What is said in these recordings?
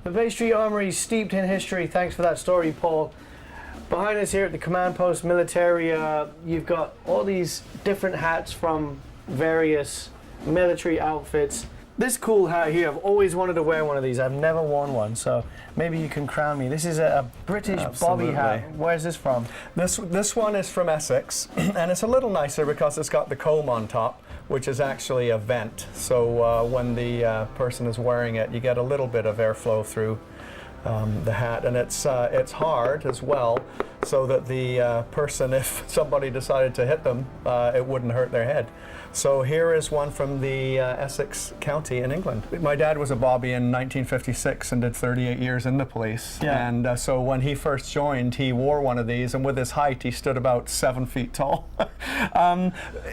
The Bay Street Armory, steeped in history. Thanks for that story, Paul. Behind us here at the command post Militaria, you've got all these different hats from various military outfits. This cool hat here, I've always wanted to wear one of these. I've never worn one, so maybe you can crown me. This is a British bobby hat. Where's this from? This one is from Essex, and it's a little nicer because it's got the comb on top, which is actually a vent. So when the person is wearing it, you get a little bit of airflow through the hat, and it's hard as well, so that the person, if somebody decided to hit them, it wouldn't hurt their head. So here is one from the Essex County in England. My dad was a bobby in 1956 and did 38 years in the police. Yeah. And so when he first joined, he wore one of these, and with his height, he stood about 7 feet tall.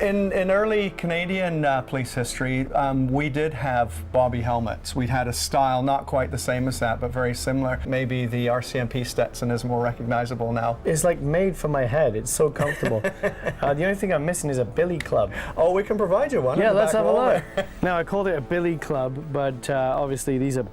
In early Canadian police history, we did have bobby helmets. We had a style not quite the same as that, but very similar. Maybe the RCMP Stetson is more recognizable now. It's like made for my head. It's so comfortable. The only thing I'm missing is a billy club. Oh, we can provide you one. Yeah, let's have a look. Now, I called it a billy club, but obviously these are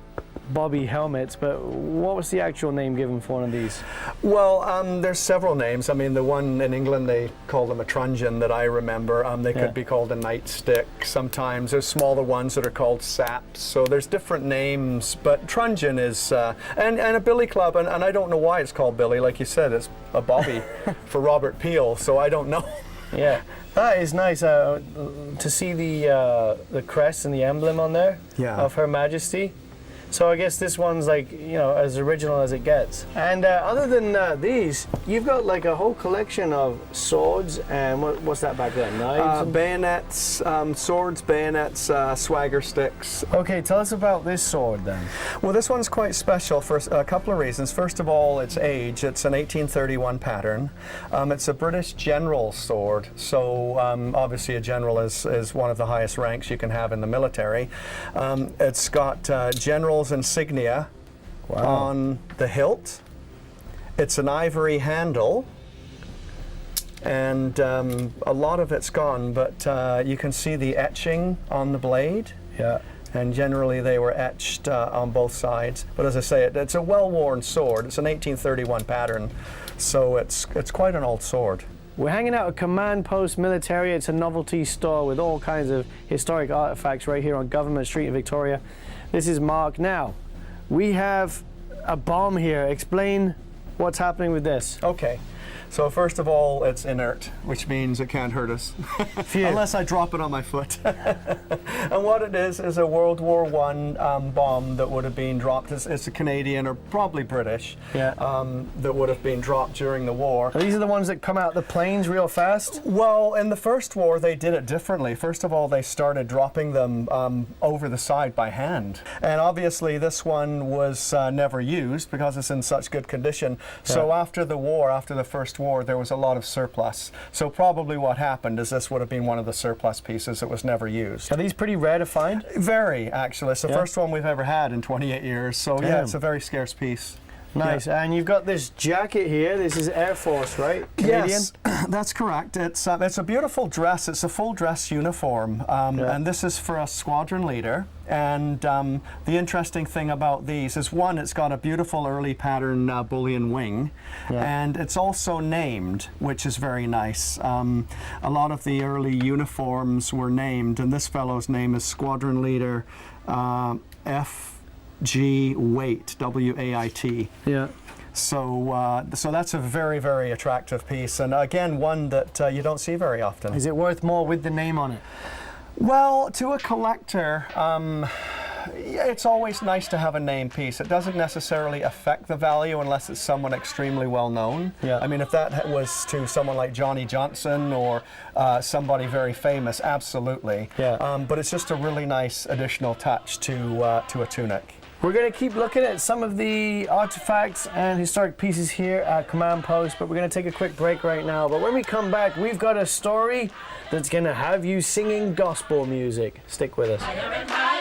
bobby helmets, but what was the actual name given for one of these? Well, there's several names. I mean, the one in England, they call them a truncheon that I remember. They could be called a nightstick sometimes. There's smaller ones that are called saps. So there's different names, but truncheon is, and a billy club, and I don't know why it's called billy. Like you said, it's a bobby for Robert Peel, so I don't know. Yeah, that is nice to see the crest and the emblem on there of Her Majesty. So I guess this one's like, you know, as original as it gets. And other than these, you've got like a whole collection of swords and what's that back there? Knives? Bayonets, swords, bayonets, swagger sticks. Okay, tell us about this sword then. Well, this one's quite special for a couple of reasons. First of all, its age. It's an 1831 pattern. It's a British general sword, so obviously a general is one of the highest ranks you can have in the military. It's got general insignia on the hilt. It's an ivory handle, and a lot of it's gone, but you can see the etching on the blade. Yeah. And generally they were etched on both sides. But as I say, it's a well-worn sword. It's an 1831 pattern, so it's quite an old sword. We're hanging out at Command Post Militaria. It's a novelty store with all kinds of historic artifacts right here on Government Street in Victoria. This is Mark. Now, we have a bomb here. Explain what's happening with this. Okay. So first of all, it's inert, which means it can't hurt us. Unless I drop it on my foot. And what it is a World War I bomb that would have been dropped. It's a Canadian or probably British that would have been dropped during the war. These are the ones that come out the planes real fast? Well, in the First War, they did it differently. First of all, they started dropping them over the side by hand. And obviously, this one was never used because it's in such good condition. Yeah. So after the war, after the First War, there was a lot of surplus. So probably what happened is this would have been one of the surplus pieces that was never used. Are these pretty rare to find? Very, actually. It's the first one we've ever had in 28 years. So yeah, it's a very scarce piece. Nice. Yeah. And you've got this jacket here. This is Air Force, right? Canadian? Yes, that's correct. It's a beautiful dress. It's a full dress uniform. And this is for a squadron leader. And the interesting thing about these is, one, it's got a beautiful early pattern bullion wing. And it's also named, which is very nice. A lot of the early uniforms were named, and this fellow's name is Squadron Leader F.G. Wait, W-A-I-T. Yeah. So that's a very, very attractive piece, and again, one that you don't see very often. Is it worth more with the name on it? Well, to a collector, it's always nice to have a name piece. It doesn't necessarily affect the value unless it's someone extremely well known. Yeah. I mean, if that was to someone like Johnny Johnson or somebody very famous, absolutely. Yeah. But it's just a really nice additional touch to a tunic. We're going to keep looking at some of the artifacts and historic pieces here at Command Post, but we're going to take a quick break right now. But when we come back, we've got a story that's going to have you singing gospel music. Stick with us.